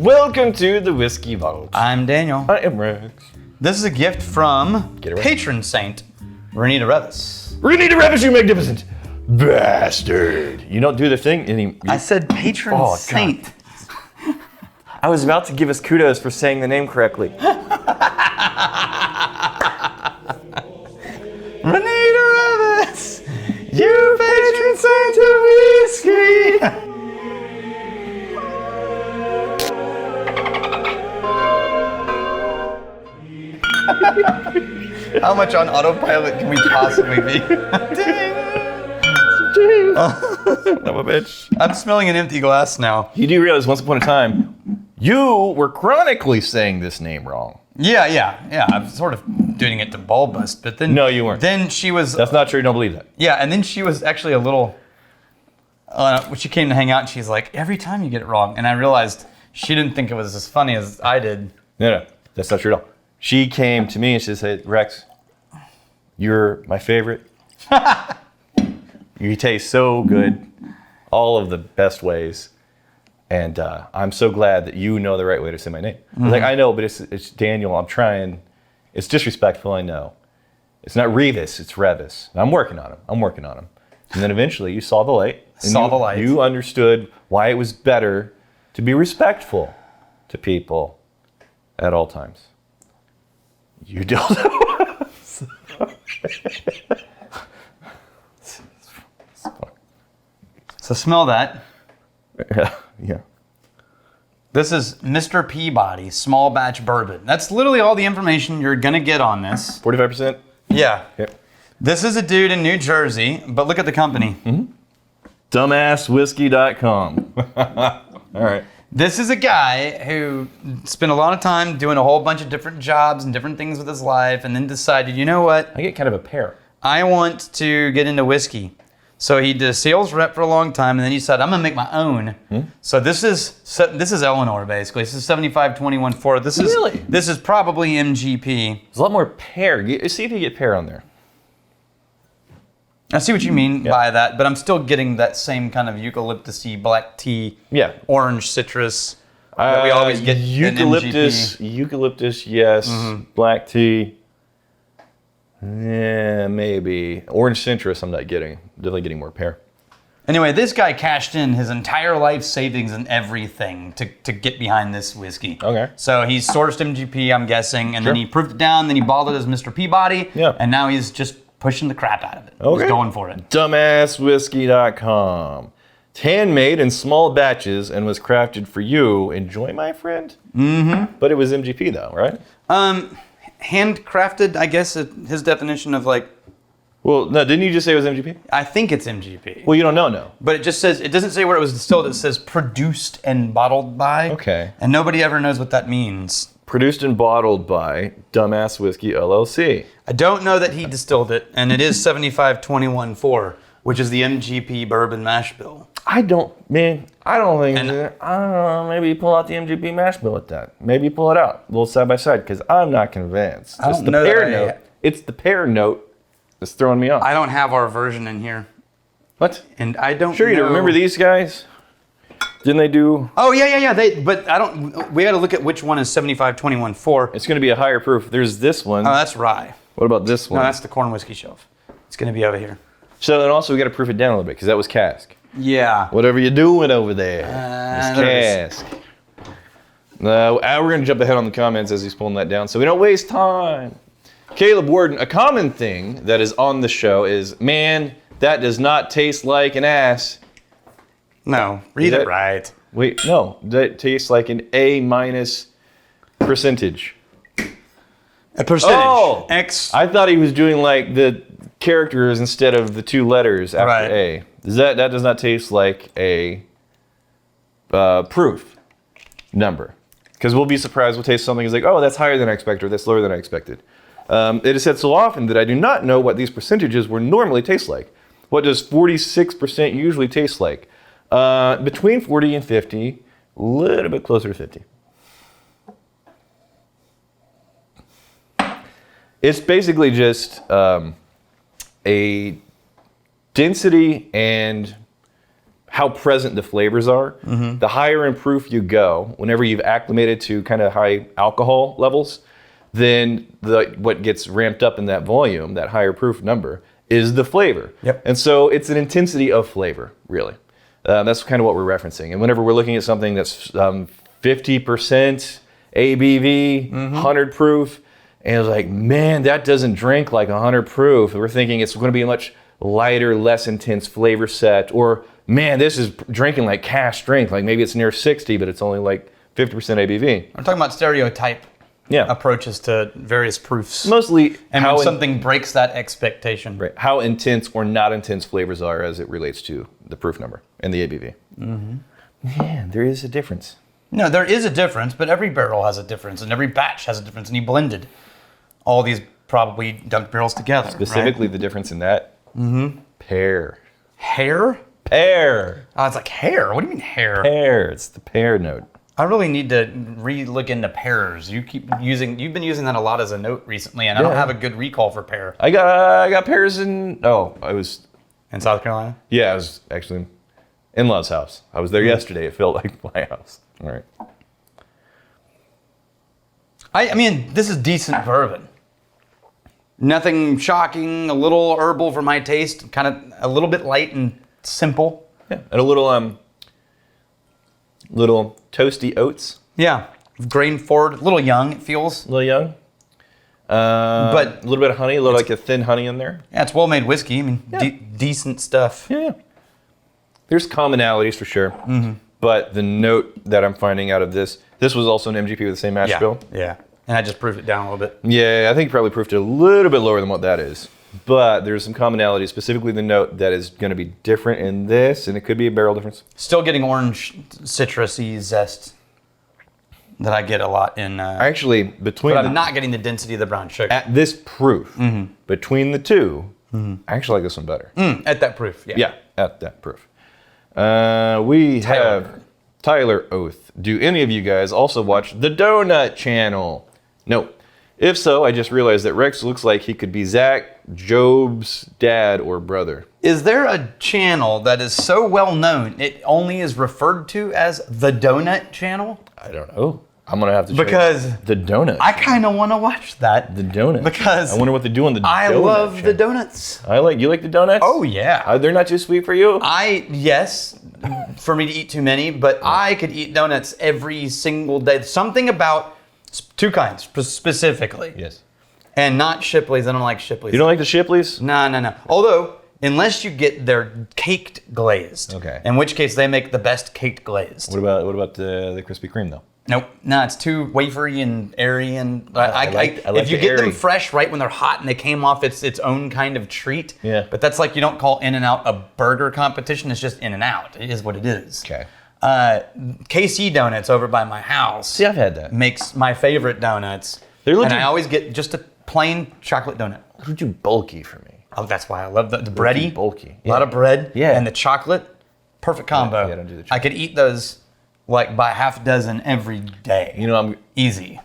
Welcome to the Whiskey Vault. I'm Daniel. I am Rex. This is a gift from Patron Saint Renita Reavis. Renita Reavis, you magnificent bastard. You don't do the thing. I said Patron Saint. I was about to give us kudos for saying the name correctly. Renita Reavis, you patron saint of whiskey. How much on autopilot can we possibly be? I'm a bitch. I'm smelling an empty glass now. You do realize once upon a time, you were chronically saying this name wrong. Yeah. I'm sort of doing it to ball bust, but then... No, you weren't. Then she was... That's not true. Don't believe that. Yeah, and then she was actually a little... when she came to hang out, and she's like, every time you get it wrong. And I realized she didn't think it was as funny as I did. No, that's not true at all. She came to me and she said, Rex, you're my favorite. You taste so good, all of the best ways. And I'm so glad that you know the right way to say my name. I was like, I know, but it's Daniel. I'm trying. It's disrespectful, I know. It's not Reavis, it's Reavis. And I'm working on him. And then eventually you saw the light. You understood why it was better to be respectful to people at all times. You don't know. So smell that. Yeah. This is Mr. Peabody small batch bourbon. That's literally all the information you're gonna get on this. 45%? Yeah. Yep. This is a dude in New Jersey, but look at the company. Dumbasswhiskey.com. All right. This is a guy who spent a lot of time doing a whole bunch of different jobs and different things with his life, and then decided, you know what? I get kind of a pair. I want to get into whiskey. So he did a sales rep for a long time, and then he said, I'm gonna make my own. So this is Eleanor, basically. This is 75-21-4. This is probably MGP. There's a lot more pear. See if you get pear on there. I see what you mean by that, but I'm still getting that same kind of eucalyptus-y, black tea, orange citrus that we always get eucalyptus, yes. Black tea. Yeah, maybe. Orange citrus, I'm not getting. Definitely getting more pear. Anyway, this guy cashed in his entire life savings and everything to get behind this whiskey. Okay. So he sourced MGP, I'm guessing, and then he proved it down, then he bottled it as Mr. Peabody, and now he's just pushing the crap out of it. Okay. He's going for it. Dumbasswhiskey.com. It's handmade in small batches and was crafted for you. Enjoy, my friend? But it was MGP, though, right? Handcrafted, I guess, his definition of like... Well, no, didn't you just say it was MGP? I think it's MGP. Well, you don't know, no. But it just says, it doesn't say where it was distilled, it says produced and bottled by. Okay. And nobody ever knows what that means. Produced and bottled by Dumbass Whiskey LLC. I don't know that he distilled it, and it is 75-21-4, which is the MGP bourbon mash bill. I don't think, I don't know, maybe you pull out the MGP mash bill with that. Maybe you pull it out, a little side by side, because I'm not convinced. It's the pear note that's throwing me off. I don't have our version in here. What? And I don't Sure you don't remember these guys? Didn't they do? Oh, yeah. But I don't, we got to look at which one is 75-21-4. It's going to be a higher proof. There's this one. Oh, that's rye. What about this one? No, that's the corn whiskey shelf. It's going to be over here. So, and also we got to proof it down a little bit, because that was cask. Yeah. Whatever you're doing over there, it's cask. We're going to jump ahead on the comments as he's pulling that down, so we don't waste time. Caleb Warden, a common thing that is on the show is, man, that does not taste like an ass. No, read it right. Wait, no, that tastes like an A- percentage. A percentage. Oh, X. I thought he was doing like the characters instead of the two letters after A. That does not taste like a proof number. Because we'll be surprised, we'll taste something, it's like, oh, that's higher than I expected, or that's lower than I expected. It is said so often that I do not know what these percentages would normally taste like. What does 46% usually taste like? Between 40 and 50, a little bit closer to 50. It's basically just a density and how present the flavors are. The higher in proof you go, whenever you've acclimated to kind of high alcohol levels, then what gets ramped up in that volume, that higher proof number, is the flavor. Yep. And so it's an intensity of flavor, really. That's kind of what we're referencing. And whenever we're looking at something that's 50% ABV, 100 proof, and it's like, man, that doesn't drink like 100 proof. We're thinking it's going to be a much lighter, less intense flavor set. Or, man, this is drinking like cash strength. Like maybe it's near 60, but it's only like 50% ABV. I'm talking about stereotype approaches to various proofs. Mostly and when something breaks that expectation. Right. How intense or not intense flavors are as it relates to the proof number and the ABV. Man, there is a difference. No, there is a difference, but every barrel has a difference, and every batch has a difference, and he blended all these probably dunked barrels together. Specifically, the difference in that, pear. Hair? Pear. Oh, it's like hair. What do you mean hair? Pear. It's the pear note. I really need to re-look into pears. You've been using that a lot as a note recently, and I don't have a good recall for pear. I got pears I was in South Carolina. Yeah, I was actually in in-laws' house. I was there yesterday. It felt like my house. All right. I mean, this is decent bourbon. Nothing shocking. A little herbal for my taste. Kind of a little bit light and simple. Yeah, and a little toasty oats. Yeah, grain forward, a little young. It feels A little young. But a little bit of honey, a little like a thin honey in there. Yeah, it's well-made whiskey. I mean, decent stuff. Yeah. There's commonalities for sure. But the note that I'm finding out of this was also an MGP with the same mash bill. Yeah, and I just proofed it down a little bit. Yeah, I think probably proofed it a little bit lower than what that is. But there's some commonalities, specifically the note that is going to be different in this, and it could be a barrel difference. Still getting orange citrusy zest that I get a lot in. Actually, but I'm not getting the density of the brown sugar. At this proof, between the two, I actually like this one better. At that proof, yeah. Yeah, at that proof. We have Tyler Oath. Do any of you guys also watch the Donut Channel? No. If so, I just realized that Rex looks like he could be Zach, Job's dad or brother. Is there a channel that is so well known it only is referred to as the Donut Channel? I don't know. I'm gonna have to check because the donut. I kind of want to watch that. The donut. Because I wonder what they do on the donut. I love the donuts. You like the donuts? Oh yeah. They're not too sweet for you? Yes, for me to eat too many, but I could eat donuts every single day. Something about two kinds specifically. Yes. And not Shipley's. I don't like Shipley's. You don't like the Shipley's? No. Although, unless you get their caked glazed. Okay. In which case they make the best caked glazed. What about the Krispy Kreme though? Nope. No, it's too wafery and airy, and I like if you the get airy. them fresh right when they're hot and they came off, it's its own kind of treat. Yeah. But that's like you don't call In-N-Out a burger competition. It's just In-N-Out. It is what it is. Okay. KC Donuts over by my house. See, I've had that. Makes my favorite donuts. They're legit. And I always get just a plain chocolate donut. They're too bulky for me. Oh, that's why I love the bready. Too bulky. A lot of bread. Yeah. And the chocolate. Perfect combo. Yeah, don't do the I chocolate. could eat those like by half a dozen every day. You know, Easy.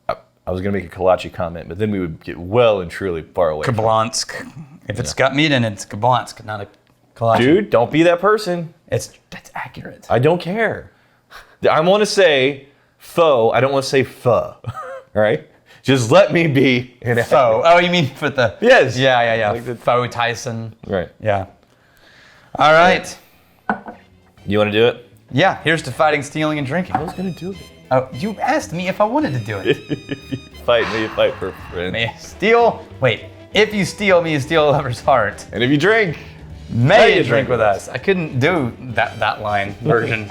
I was gonna make a kolache comment, but then we would get well and truly far away. Kablansk. If it's got meat in it, it's Kablansk, not a kolache. Dude, don't be that person. That's accurate. I don't care. I want to say pho. I don't want to say pho. All right? Just let me be an Pho. Oh, you mean for the... Yes. Yeah. Like the- Pho Tyson. Right. Yeah. All right. You want to do it? Yeah, here's to fighting, stealing, and drinking. I was gonna do it. Oh, you asked me if I wanted to do it. Fight me, fight for a friend. May steal... Wait. If you steal me, you steal a lover's heart. And if you drink, May you drink with us. I couldn't do that line version.